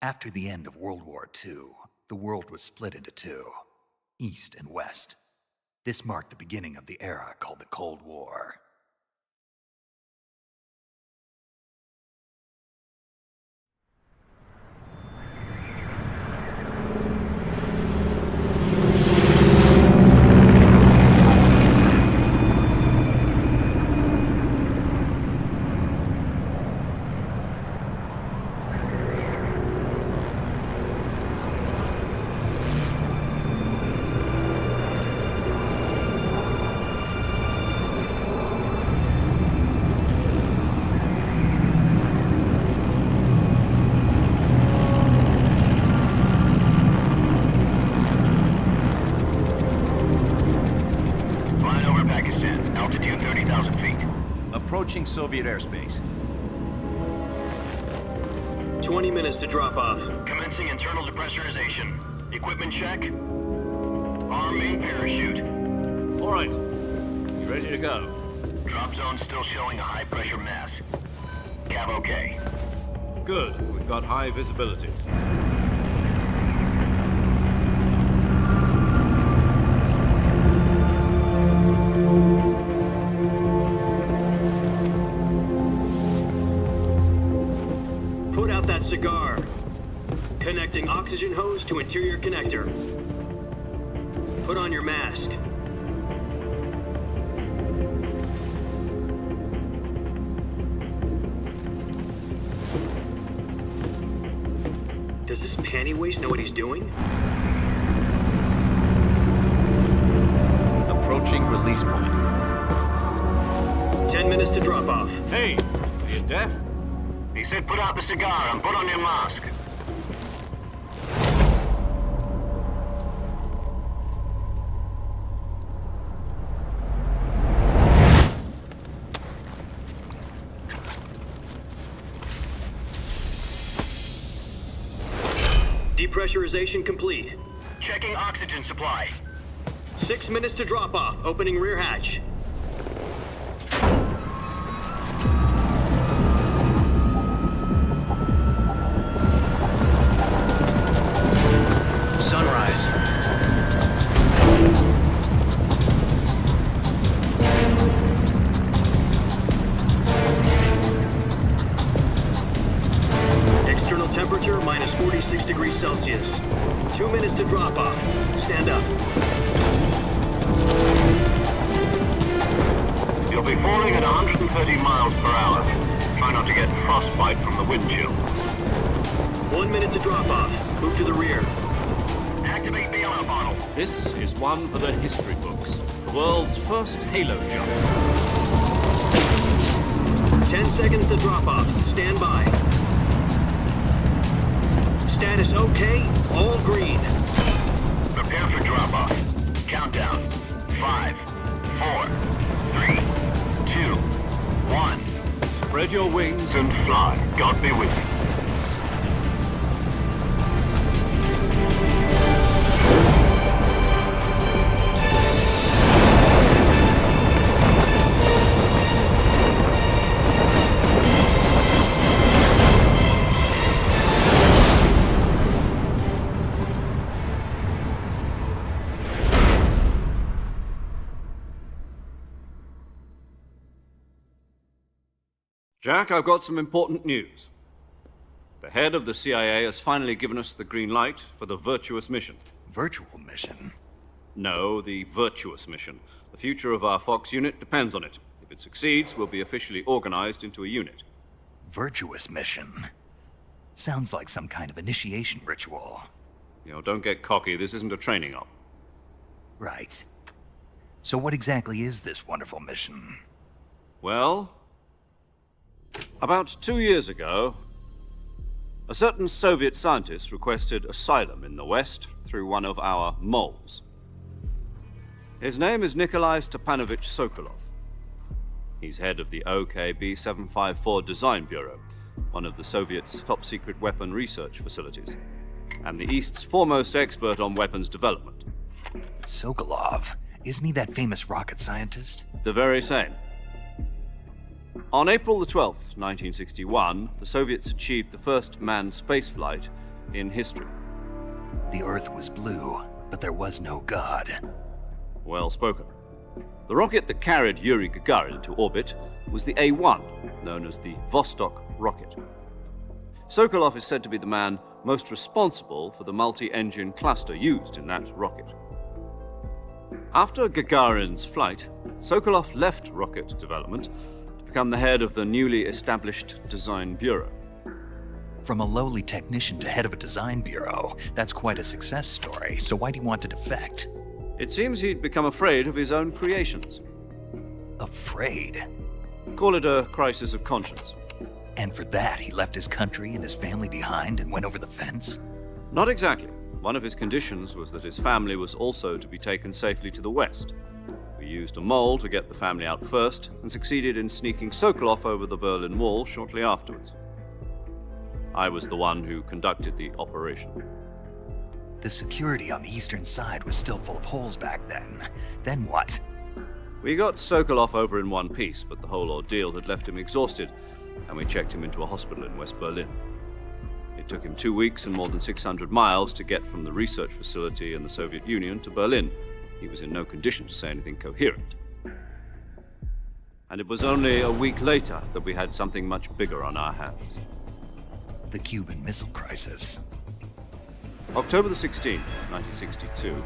After the end of World War II, the world was split into two, East and West. This marked the beginning of the era called the Cold War. Approaching Soviet airspace. 20 minutes to drop off. Commencing internal depressurization. Equipment check. Arm main parachute. All right. You ready to go? Drop zone still showing a high pressure mass. Cav okay. Good. We've got high visibility. Put out that cigar. Connecting oxygen hose to interior connector. Put on your mask. Does this panty waste know what he's doing? Approaching release point. 10 minutes to drop off. Hey, are you deaf? He said put out the cigar and put on your mask. Depressurization complete. Checking oxygen supply. 6 minutes to drop off. Opening rear hatch. Sunrise. External temperature minus 46 degrees Celsius. 2 minutes to drop off. Stand up. You'll be falling at 130 miles per hour. Try not to get frostbite from the wind chill. 1 minute to drop off. Move to the rear. Activate bailout bottle. This is one for the history books. The world's first halo jump. 10 seconds to drop off. Stand by. Status okay. All green. Prepare for drop off. Countdown. 5, 4, 3, 2, 1. Spread your wings And fly. God be with you. Jack, I've got some important news. The head of the CIA has finally given us the green light for the Virtuous mission. Virtual mission? No, the Virtuous mission. The future of our Fox unit depends on it. If it succeeds, we'll be officially organized into a unit. Virtuous mission? Sounds like some kind of initiation ritual. You know, don't get cocky. This isn't a training op. Right. So what exactly is this wonderful mission? Well, about 2 years ago, a certain Soviet scientist requested asylum in the West through one of our moles. His name is Nikolai Stepanovich Sokolov. He's head of the OKB 754 Design Bureau, one of the Soviets' top-secret weapon research facilities, and the East's foremost expert on weapons development. Sokolov? Isn't he that famous rocket scientist? The very same. On April the 12th, 1961, the Soviets achieved the first manned spaceflight in history. The Earth was blue, but there was no God. Well spoken. The rocket that carried Yuri Gagarin into orbit was the A-1, known as the Vostok rocket. Sokolov is said to be the man most responsible for the multi-engine cluster used in that rocket. After Gagarin's flight, Sokolov left rocket development to become the head of the newly established Design Bureau. From a lowly technician to head of a design bureau, that's quite a success story, so why'd he want to defect? It seems he'd become afraid of his own creations. Afraid? Call it a crisis of conscience. And for that, he left his country and his family behind and went over the fence? Not exactly. One of his conditions was that his family was also to be taken safely to the west. We used a mole to get the family out first and succeeded in sneaking Sokolov over the Berlin Wall shortly afterwards. I was the one who conducted the operation. The security on the eastern side was still full of holes back then. Then what? We got Sokolov over in one piece, but the whole ordeal had left him exhausted, and we checked him into a hospital in West Berlin. It took him 2 weeks and more than 600 miles to get from the research facility in the Soviet Union to Berlin. He was in no condition to say anything coherent. And it was only a week later that we had something much bigger on our hands. The Cuban Missile Crisis. October the 16th, 1962,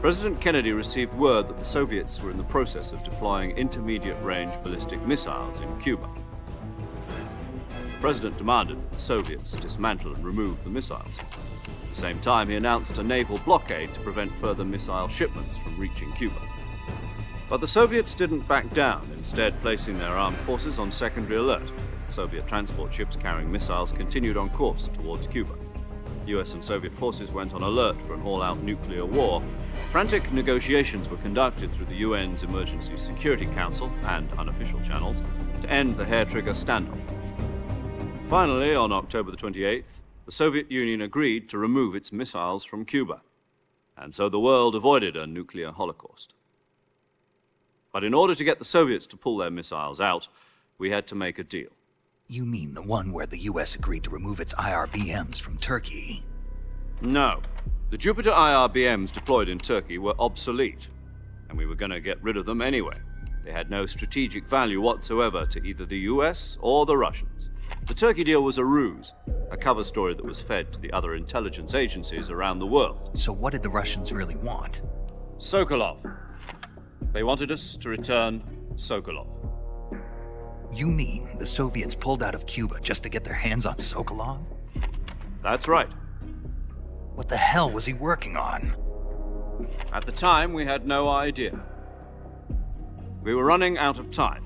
President Kennedy received word that the Soviets were in the process of deploying intermediate-range ballistic missiles in Cuba. The President demanded that the Soviets dismantle and remove the missiles. At the same time, he announced a naval blockade to prevent further missile shipments from reaching Cuba. But the Soviets didn't back down, instead placing their armed forces on secondary alert. Soviet transport ships carrying missiles continued on course towards Cuba. US and Soviet forces went on alert for an all-out nuclear war. Frantic negotiations were conducted through the UN's Emergency Security Council and unofficial channels to end the hair-trigger standoff. Finally, on October the 28th, the Soviet Union agreed to remove its missiles from Cuba, and so the world avoided a nuclear holocaust. But in order to get the Soviets to pull their missiles out, we had to make a deal. You mean the one where the US agreed to remove its IRBMs from Turkey? No. The Jupiter IRBMs deployed in Turkey were obsolete, and we were going to get rid of them anyway. They had no strategic value whatsoever to either the US or the Russians. The Turkey deal was a ruse, a cover story that was fed to the other intelligence agencies around the world. So what did the Russians really want? Sokolov. They wanted us to return Sokolov. You mean the Soviets pulled out of Cuba just to get their hands on Sokolov? That's right. What the hell was he working on? At the time, we had no idea. We were running out of time.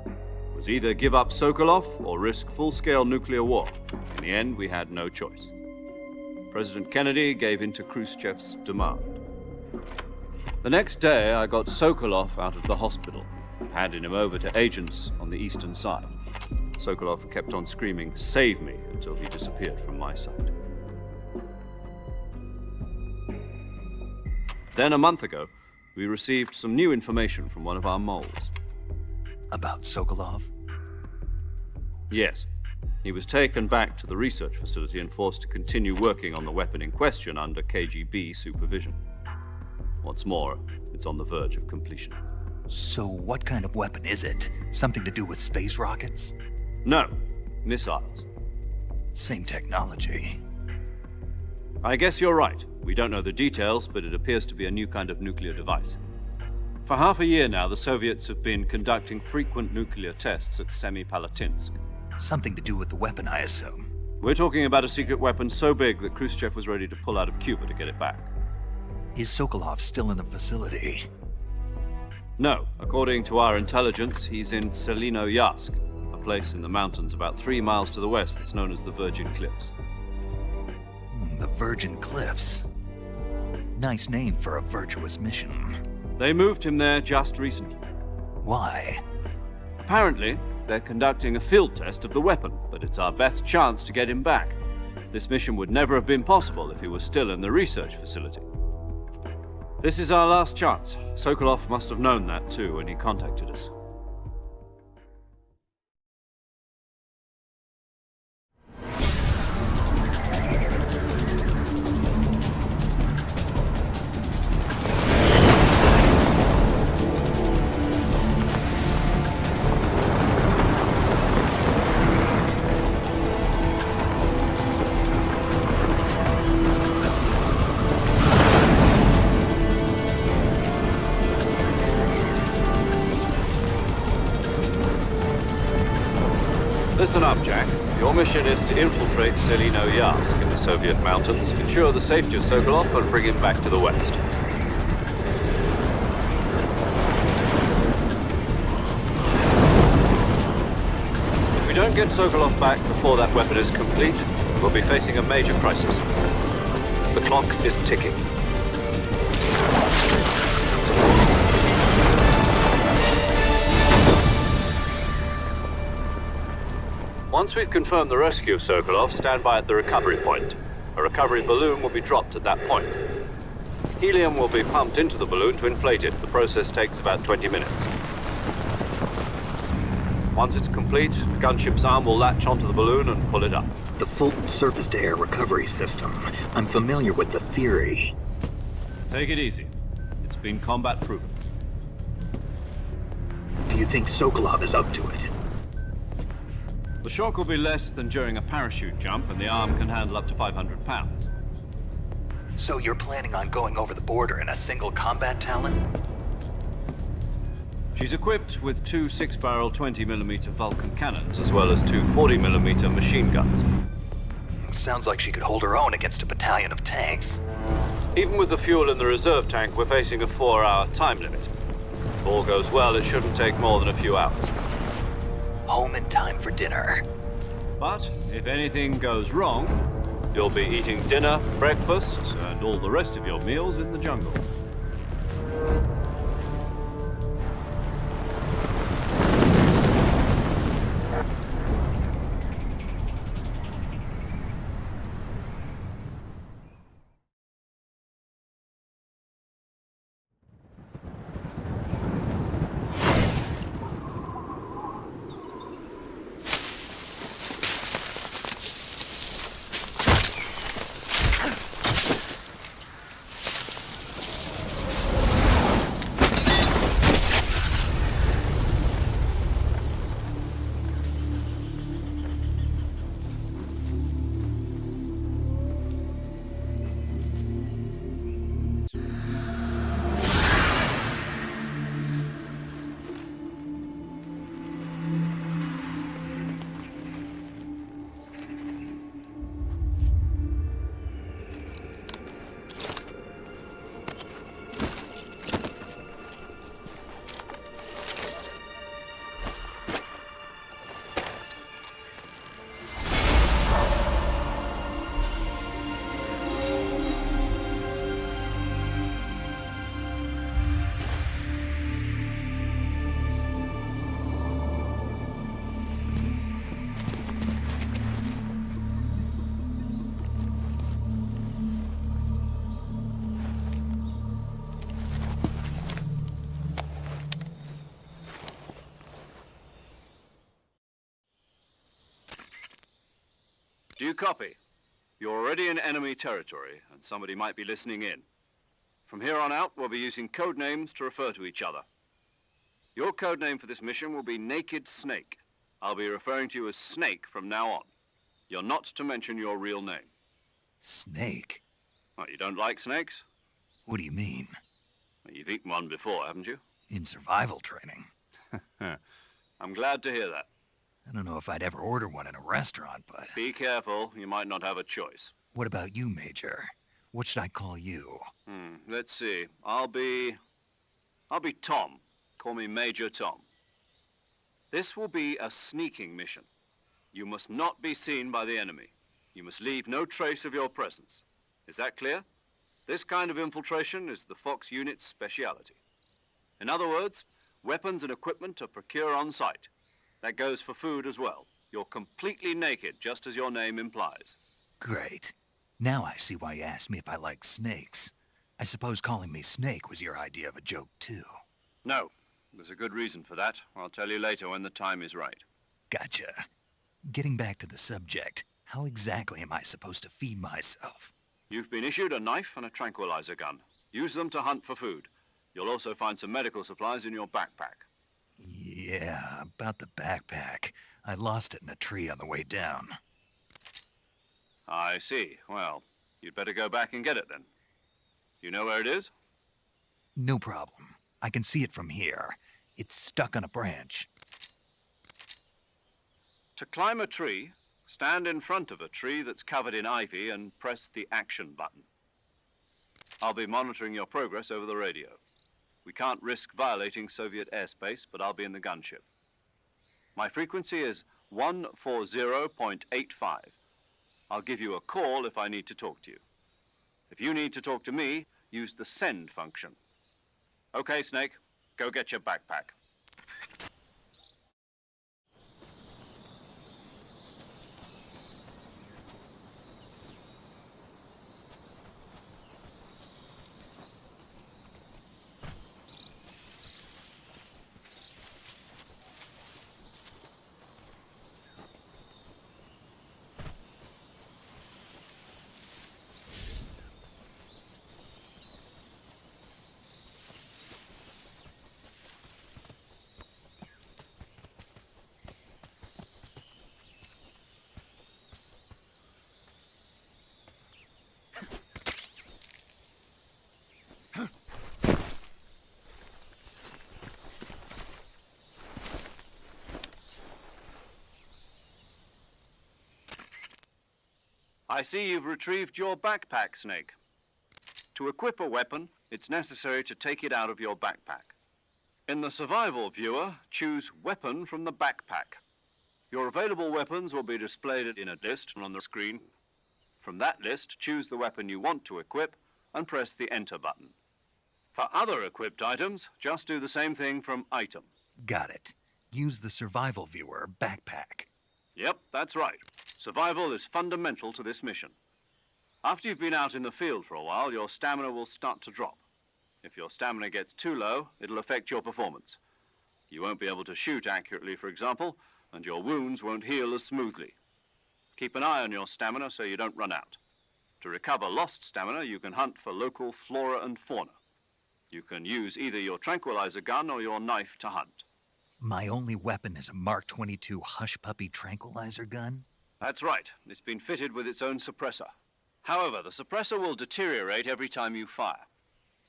It was either give up Sokolov or risk full-scale nuclear war. In the end, we had no choice. President Kennedy gave in to Khrushchev's demand. The next day, I got Sokolov out of the hospital, handing him over to agents on the eastern side. Sokolov kept on screaming, "Save me," until he disappeared from my sight. Then, a month ago, we received some new information from one of our moles. About Sokolov? Yes. He was taken back to the research facility and forced to continue working on the weapon in question under KGB supervision. What's more, it's on the verge of completion. So what kind of weapon is it? Something to do with space rockets? No, missiles. Same technology. I guess you're right. We don't know the details, but it appears to be a new kind of nuclear device. For half a year now, the Soviets have been conducting frequent nuclear tests at Semipalatinsk. Something to do with the weapon, I assume. We're talking about a secret weapon so big that Khrushchev was ready to pull out of Cuba to get it back. Is Sokolov still in the facility? No. According to our intelligence, he's in Selinoyarsk, a place in the mountains about 3 miles to the west that's known as the Virgin Cliffs. The Virgin Cliffs. Nice name for a virtuous mission. They moved him there just recently. Why? Apparently, they're conducting a field test of the weapon, but it's our best chance to get him back. This mission would never have been possible if he was still in the research facility. This is our last chance. Sokolov must have known that too when he contacted us. Your mission is to infiltrate Selino-Yarsk in the Soviet mountains, ensure the safety of Sokolov, and bring him back to the west. If we don't get Sokolov back before that weapon is complete, we'll be facing a major crisis. The clock is ticking. Once we've confirmed the rescue of Sokolov, stand by at the recovery point. A recovery balloon will be dropped at that point. Helium will be pumped into the balloon to inflate it. The process takes about 20 minutes. Once it's complete, the gunship's arm will latch onto the balloon and pull it up. The Fulton surface-to-air recovery system. I'm familiar with the theory. Take it easy. It's been combat-proven. Do you think Sokolov is up to it? The shock will be less than during a parachute jump, and the arm can handle up to 500 pounds. So you're planning on going over the border in a single combat Talon? She's equipped with two 6-barrel 20mm Vulcan cannons, as well as two 40mm machine guns. Sounds like she could hold her own against a battalion of tanks. Even with the fuel in the reserve tank, we're facing a 4-hour time limit. If all goes well, it shouldn't take more than a few hours. Home in time for dinner. But if anything goes wrong, you'll be eating dinner, breakfast, and all the rest of your meals in the jungle. Do you copy? You're already in enemy territory, and somebody might be listening in. From here on out, we'll be using code names to refer to each other. Your code name for this mission will be Naked Snake. I'll be referring to you as Snake from now on. You're not to mention your real name. Snake? What, you don't like snakes? What do you mean? Well, you've eaten one before, haven't you? In survival training. I'm glad to hear that. I don't know if I'd ever order one in a restaurant, but... Be careful, you might not have a choice. What about you, Major? What should I call you? Let's see. I'll be Tom. Call me Major Tom. This will be a sneaking mission. You must not be seen by the enemy. You must leave no trace of your presence. Is that clear? This kind of infiltration is the Fox unit's speciality. In other words, weapons and equipment are procured on site. That goes for food as well. You're completely naked, just as your name implies. Great. Now I see why you asked me if I like snakes. I suppose calling me Snake was your idea of a joke, too. No. There's a good reason for that. I'll tell you later when the time is right. Gotcha. Getting back to the subject, how exactly am I supposed to feed myself? You've been issued a knife and a tranquilizer gun. Use them to hunt for food. You'll also find some medical supplies in your backpack. Yeah, about the backpack. I lost it in a tree on the way down. I see. Well, you'd better go back and get it then. You know where it is? No problem. I can see it from here. It's stuck on a branch. To climb a tree, Stand in front of a tree that's covered in ivy and press the action button. I'll be monitoring your progress over the radio. We can't risk violating Soviet airspace, but I'll be in the gunship. My frequency is 140.85. I'll give you a call if I need to talk to you. If you need to talk to me, use the send function. Okay, Snake, go get your backpack. I see you've retrieved your backpack, Snake. To equip a weapon, it's necessary to take it out of your backpack. In the survival viewer, choose Weapon from the backpack. Your available weapons will be displayed in a list on the screen. From that list, choose the weapon you want to equip and press the Enter button. For other equipped items, just do the same thing from Item. Got it. Use the survival viewer backpack. Yep, that's right. Survival is fundamental to this mission. After you've been out in the field for a while, your stamina will start to drop. If your stamina gets too low, it'll affect your performance. You won't be able to shoot accurately, for example, and your wounds won't heal as smoothly. Keep an eye on your stamina so you don't run out. To recover lost stamina, you can hunt for local flora and fauna. You can use either your tranquilizer gun or your knife to hunt. My only weapon is a Mark 22 Hush Puppy tranquilizer gun? That's right. It's been fitted with its own suppressor. However, the suppressor will deteriorate every time you fire.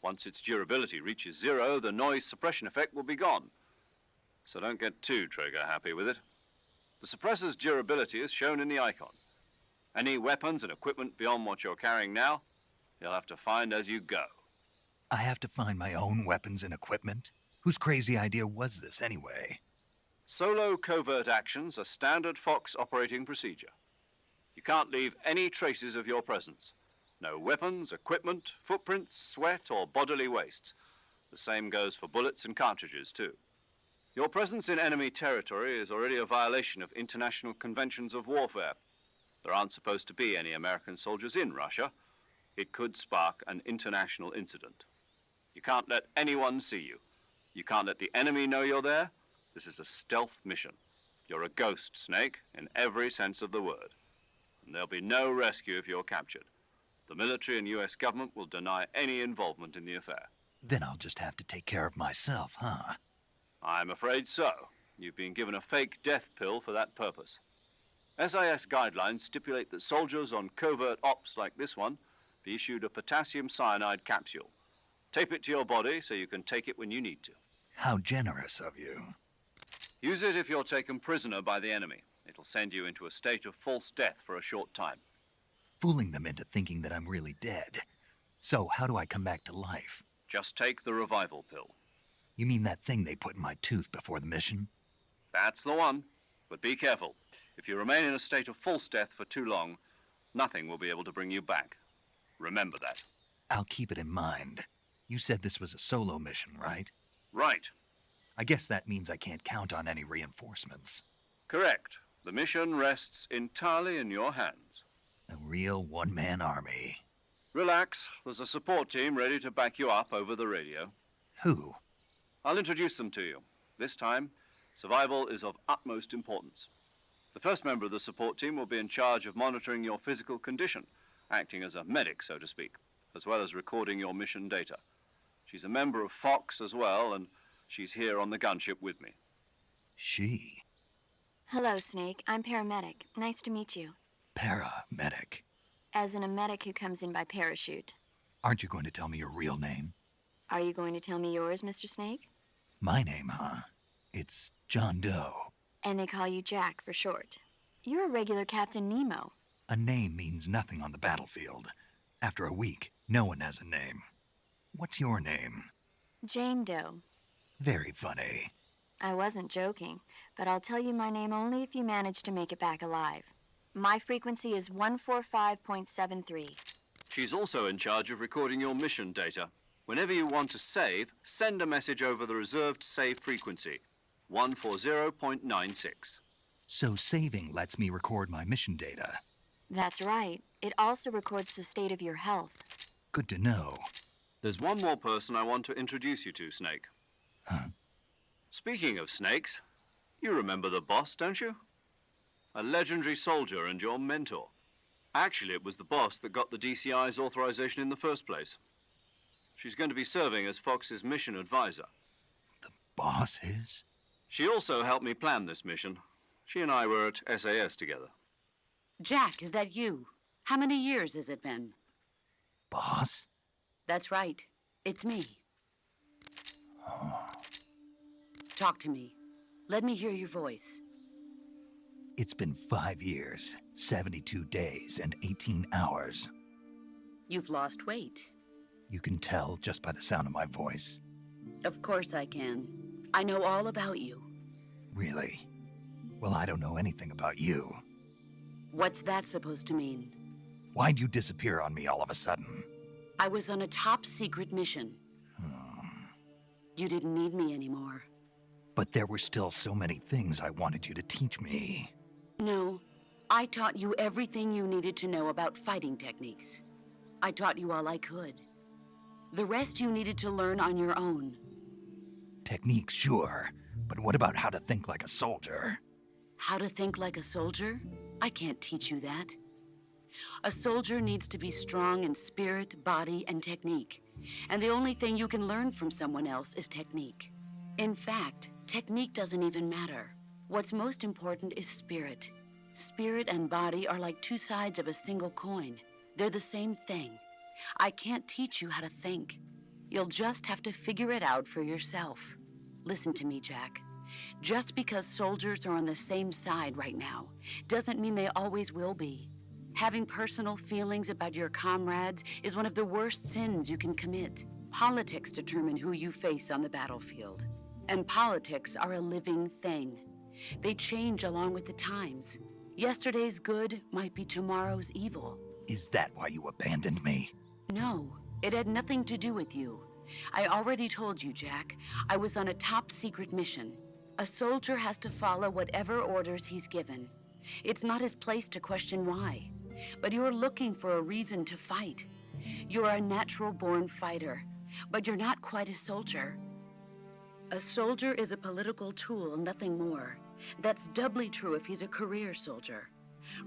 Once its durability reaches 0, the noise suppression effect will be gone. So don't get too trigger happy with it. The suppressor's durability is shown in the icon. Any weapons and equipment beyond what you're carrying now, you'll have to find as you go. I have to find my own weapons and equipment? Whose crazy idea was this anyway? Solo covert actions are standard Fox operating procedure. You can't leave any traces of your presence. No weapons, equipment, footprints, sweat, or bodily waste. The same goes for bullets and cartridges, too. Your presence in enemy territory is already a violation of international conventions of warfare. There aren't supposed to be any American soldiers in Russia. It could spark an international incident. You can't let anyone see you. You can't let the enemy know you're there. This is a stealth mission. You're a ghost, Snake, in every sense of the word. And there'll be no rescue if you're captured. The military and US government will deny any involvement in the affair. Then I'll just have to take care of myself, huh? I'm afraid so. You've been given a fake death pill for that purpose. SIS guidelines stipulate that soldiers on covert ops like this one be issued a potassium cyanide capsule. Tape it to your body so you can take it when you need to. How generous of you. Use it if you're taken prisoner by the enemy. It'll send you into a state of false death for a short time. Fooling them into thinking that I'm really dead. So how do I come back to life? Just take the revival pill. You mean that thing they put in my tooth before the mission? That's the one. But be careful. If you remain in a state of false death for too long, nothing will be able to bring you back. Remember that. I'll keep it in mind. You said this was a solo mission, right? Right. I guess that means I can't count on any reinforcements. Correct. The mission rests entirely in your hands. A real one-man army. Relax. There's a support team ready to back you up over the radio. Who? I'll introduce them to you. This time, survival is of utmost importance. The first member of the support team will be in charge of monitoring your physical condition, acting as a medic, so to speak, as well as recording your mission data. She's a member of Fox as well, and she's here on the gunship with me. She? Hello, Snake. I'm paramedic. Nice to meet you. Paramedic. As in a medic who comes in by parachute. Aren't you going to tell me your real name? Are you going to tell me yours, Mr. Snake? My name, huh? It's John Doe. And they call you Jack for short. You're a regular Captain Nemo. A name means nothing on the battlefield. After a week, no one has a name. What's your name? Jane Doe. Very funny. I wasn't joking, but I'll tell you my name only if you manage to make it back alive. My frequency is 145.73. She's also in charge of recording your mission data. Whenever you want to save, send a message over the reserved save frequency, 140.96. So saving lets me record my mission data. That's right. It also records the state of your health. Good to know. There's one more person I want to introduce you to, Snake. Huh? Speaking of snakes, you remember the boss, don't you? A legendary soldier and your mentor. Actually, it was the boss that got the DCI's authorization in the first place. She's going to be serving as Fox's mission advisor. The boss is? She also helped me plan this mission. She and I were at SAS together. Jack, is that you? How many years has it been? Boss? That's right. It's me. Talk to me. Let me hear your voice. It's been 5 years, 72 days, and 18 hours. You've lost weight. You can tell just by the sound of my voice. Of course I can. I know all about you. Really? Well, I don't know anything about you. What's that supposed to mean? Why'd you disappear on me all of a sudden? I was on a top-secret mission. You didn't need me anymore. But there were still so many things I wanted you to teach me. No, I taught you everything you needed to know about fighting techniques. I taught you all I could. The rest you needed to learn on your own. Techniques, sure. But what about how to think like a soldier? How to think like a soldier? I can't teach you that. A soldier needs to be strong in spirit, body, and technique. And the only thing you can learn from someone else is technique. In fact, technique doesn't even matter. What's most important is spirit. Spirit and body are like two sides of a single coin. They're the same thing. I can't teach you how to think. You'll just have to figure it out for yourself. Listen to me, Jack. Just because soldiers are on the same side right now doesn't mean they always will be. Having personal feelings about your comrades is one of the worst sins you can commit. Politics determine who you face on the battlefield. And politics are a living thing. They change along with the times. Yesterday's good might be tomorrow's evil. Is that why you abandoned me? No, it had nothing to do with you. I already told you, Jack. I was on a top-secret mission. A soldier has to follow whatever orders he's given. It's not his place to question why. But you're looking for a reason to fight. You're a natural-born fighter, but you're not quite a soldier. A soldier is a political tool, nothing more. That's doubly true if he's a career soldier.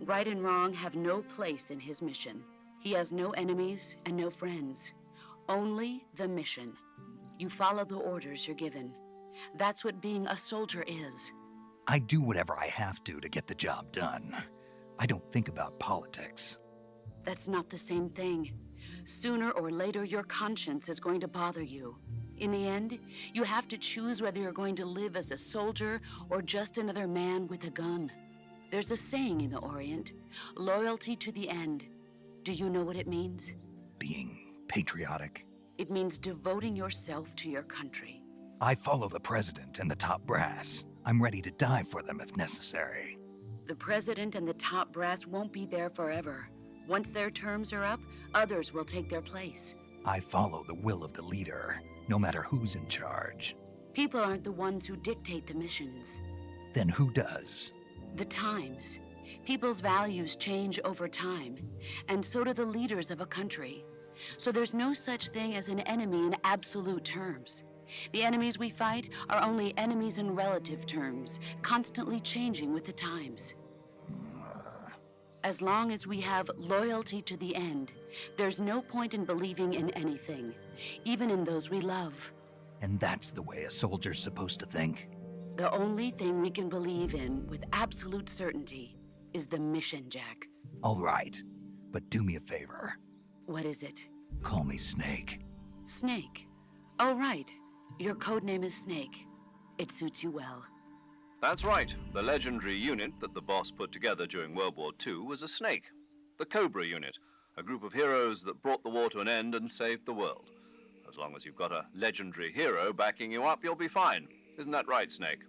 Right and wrong have no place in his mission. He has no enemies and no friends. Only the mission. You follow the orders you're given. That's what being a soldier is. I do whatever I have to get the job done. I don't think about politics. That's not the same thing. Sooner or later, your conscience is going to bother you. In the end, you have to choose whether you're going to live as a soldier or just another man with a gun. There's a saying in the Orient, loyalty to the end. Do you know what it means? Being patriotic. It means devoting yourself to your country. I follow the president and the top brass. I'm ready to die for them if necessary. The president and the top brass won't be there forever. Once their terms are up, others will take their place. I follow the will of the leader, no matter who's in charge. People aren't the ones who dictate the missions. Then who does? The times. People's values change over time, and so do the leaders of a country. So there's no such thing as an enemy in absolute terms. The enemies we fight are only enemies in relative terms, constantly changing with the times. As long as we have loyalty to the end, there's no point in believing in anything, even in those we love. And that's the way a soldier's supposed to think? The only thing we can believe in with absolute certainty is the mission, Jack. All right, but do me a favor. What is it? Call me Snake. Snake. Oh, right. Your code name is Snake. It suits you well. That's right. The legendary unit that the boss put together during World War II was a snake. The Cobra unit, a group of heroes that brought the war to an end and saved the world. As long as you've got a legendary hero backing you up, you'll be fine. Isn't that right, Snake?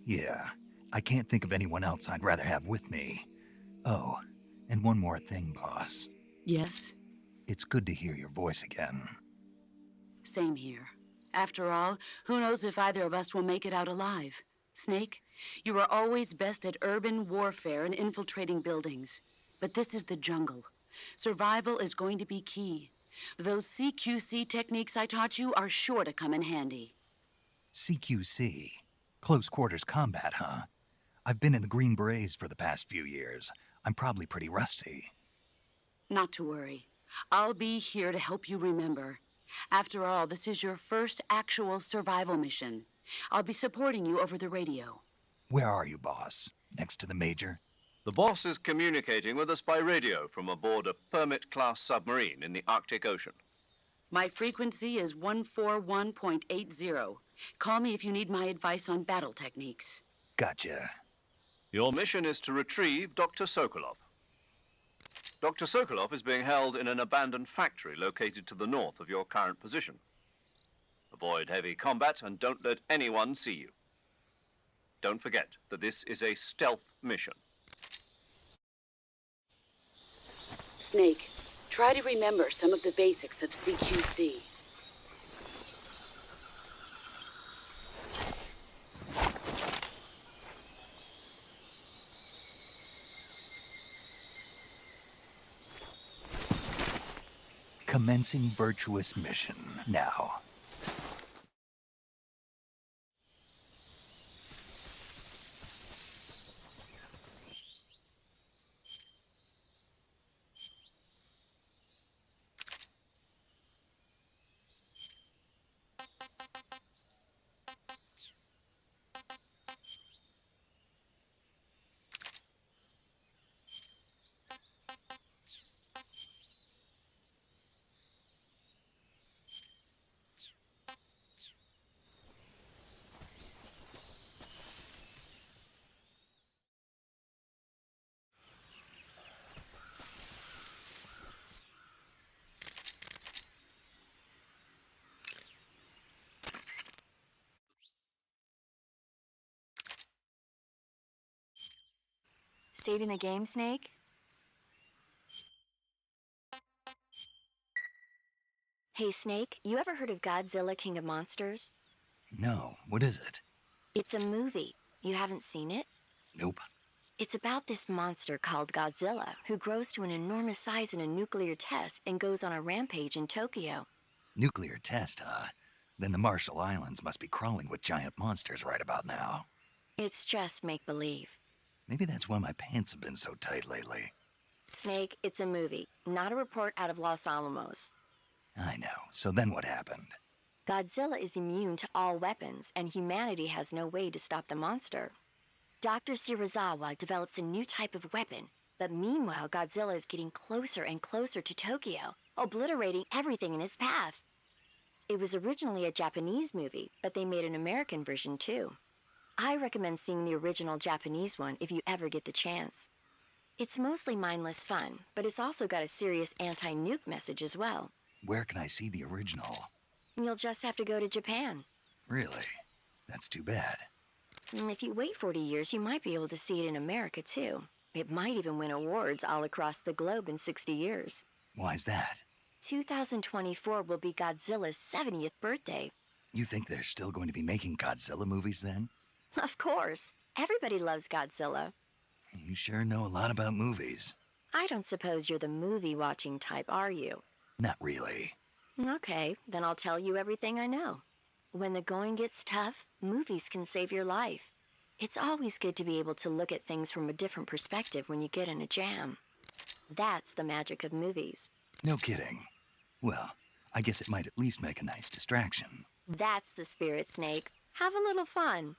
Yeah, I can't think of anyone else I'd rather have with me. Oh, and one more thing, boss. Yes? It's good to hear your voice again. Same here. After all, who knows if either of us will make it out alive? Snake, you are always best at urban warfare and infiltrating buildings. But this is the jungle. Survival is going to be key. Those CQC techniques I taught you are sure to come in handy. CQC? Close quarters combat, huh? I've been in the Green Berets for the past few years. I'm probably pretty rusty. Not to worry. I'll be here to help you remember. After all, this is your first actual survival mission. I'll be supporting you over the radio. Where are you, boss? Next to the Major? The boss is communicating with us by radio from aboard a Permit-class submarine in the Arctic Ocean. My frequency is 141.80. Call me if you need my advice on battle techniques. Gotcha. Your mission is to retrieve Dr. Sokolov. Dr. Sokolov is being held in an abandoned factory located to the north of your current position. Avoid heavy combat and don't let anyone see you. Don't forget that this is a stealth mission. Snake, try to remember some of the basics of CQC. Commencing Virtuous mission now. Saving the game, Snake? Hey, Snake, you ever heard of Godzilla, King of Monsters? No, what is it? It's a movie. You haven't seen it? Nope. It's about this monster called Godzilla, who grows to an enormous size in a nuclear test and goes on a rampage in Tokyo. Nuclear test, huh? Then the Marshall Islands must be crawling with giant monsters right about now. It's just make-believe. Maybe that's why my pants have been so tight lately. Snake, it's a movie, not a report out of Los Alamos. I know. So then what happened? Godzilla is immune to all weapons, and humanity has no way to stop the monster. Dr. Shirazawa develops a new type of weapon, but meanwhile Godzilla is getting closer and closer to Tokyo, obliterating everything in his path. It was originally a Japanese movie, but they made an American version too. I recommend seeing the original Japanese one if you ever get the chance. It's mostly mindless fun, but it's also got a serious anti-nuke message as well. Where can I see the original? You'll just have to go to Japan. Really? That's too bad. If you wait 40 years, you might be able to see it in America too. It might even win awards all across the globe in 60 years. Why's that? 2024 will be Godzilla's 70th birthday. You think they're still going to be making Godzilla movies then? Of course. Everybody loves Godzilla. You sure know a lot about movies. I don't suppose you're the movie-watching type, are you? Not really. Okay, then I'll tell you everything I know. When the going gets tough, movies can save your life. It's always good to be able to look at things from a different perspective when you get in a jam. That's the magic of movies. No kidding. Well, I guess it might at least make a nice distraction. That's the spirit, Snake. Have a little fun.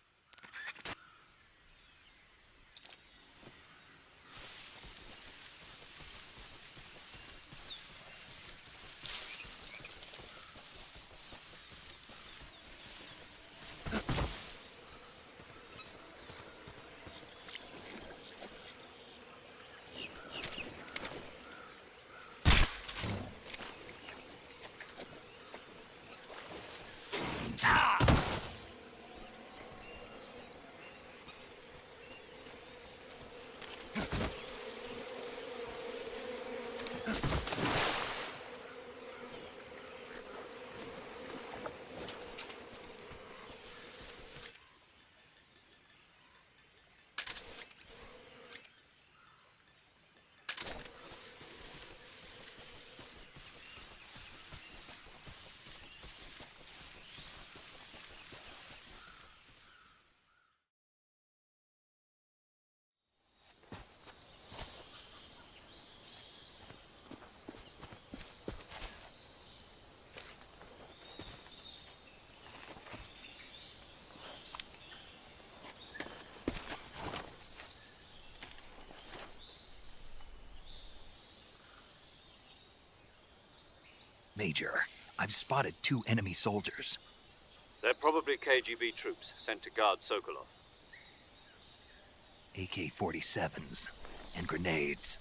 Major, I've spotted 2 enemy soldiers. They're probably KGB troops sent to guard Sokolov. AK-47s and grenades.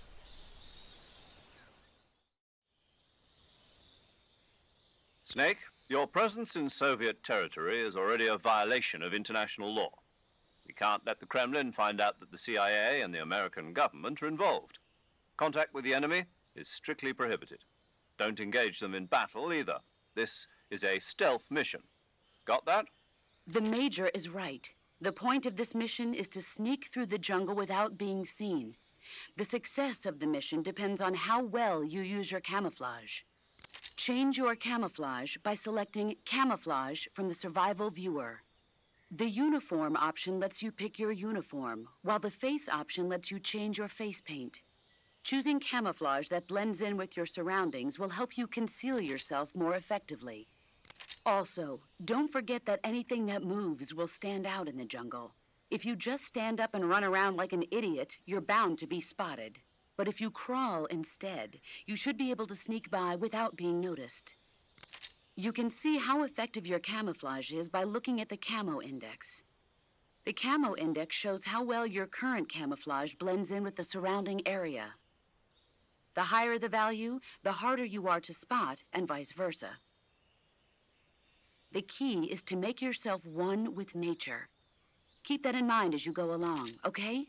Snake, your presence in Soviet territory is already a violation of international law. We can't let the Kremlin find out that the CIA and the American government are involved. Contact with the enemy is strictly prohibited. Don't engage them in battle either. This is a stealth mission. Got that? The Major is right. The point of this mission is to sneak through the jungle without being seen. The success of the mission depends on how well you use your camouflage. Change your camouflage by selecting Camouflage from the Survival Viewer. The Uniform option lets you pick your uniform, while the Face option lets you change your face paint. Choosing camouflage that blends in with your surroundings will help you conceal yourself more effectively. Also, don't forget that anything that moves will stand out in the jungle. If you just stand up and run around like an idiot, you're bound to be spotted. But if you crawl instead, you should be able to sneak by without being noticed. You can see how effective your camouflage is by looking at the Camo Index. The Camo Index shows how well your current camouflage blends in with the surrounding area. The higher the value, the harder you are to spot, and vice versa. The key is to make yourself one with nature. Keep that in mind as you go along, okay?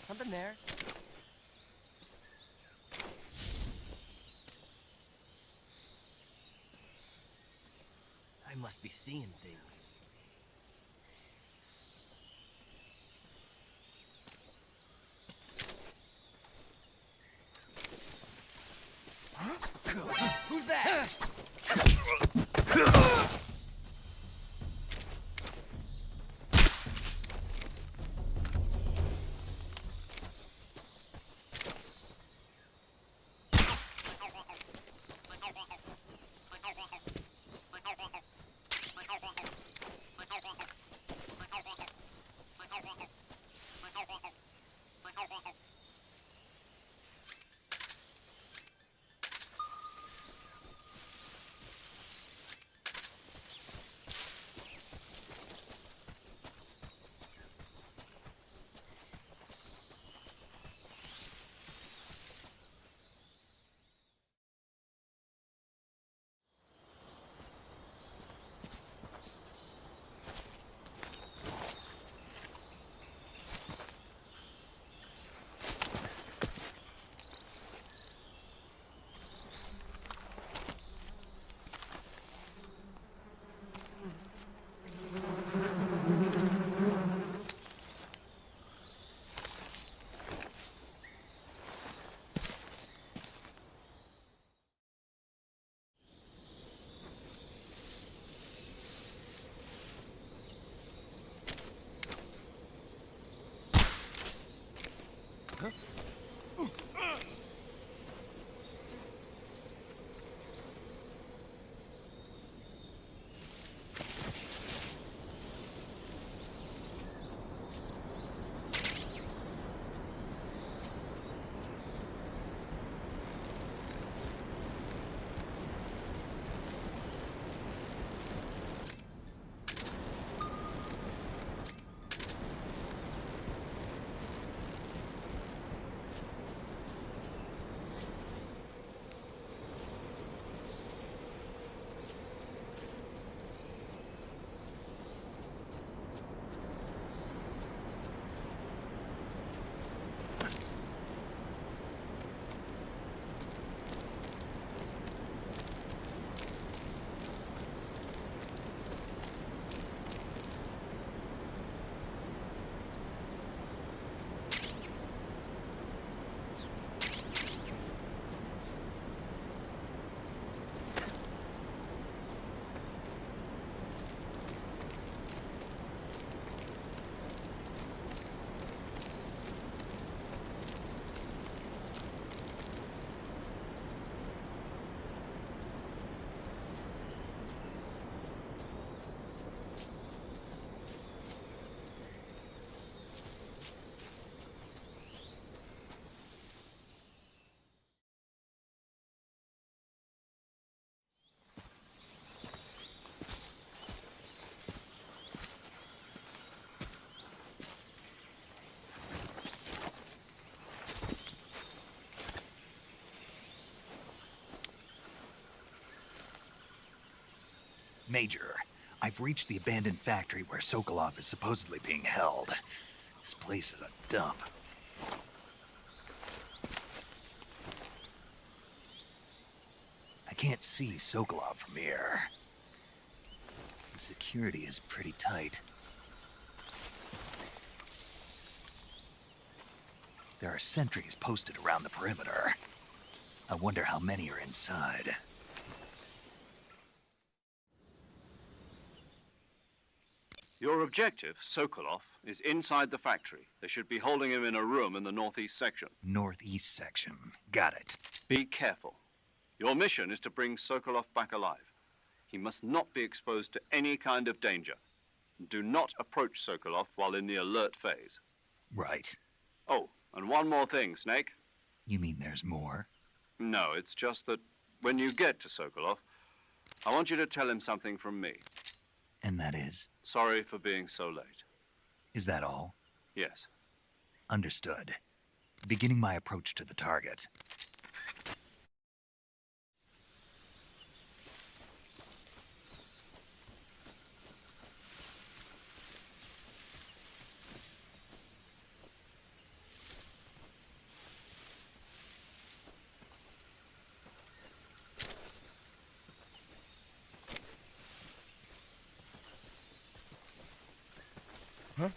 Something there. I must be seeing things. Major, I've reached the abandoned factory where Sokolov is supposedly being held. This place is a dump. I can't see Sokolov from here. The security is pretty tight. There are sentries posted around the perimeter. I wonder how many are inside. Your objective, Sokolov, is inside the factory. They should be holding him in a room in the northeast section. Northeast section. Got it. Be careful. Your mission is to bring Sokolov back alive. He must not be exposed to any kind of danger. Do not approach Sokolov while in the alert phase. Right. Oh, and one more thing, Snake. You mean there's more? No, it's just that when you get to Sokolov, I want you to tell him something from me. And that is? Sorry for being so late. Is that all? Yes. Understood. Beginning my approach to the target. Huh?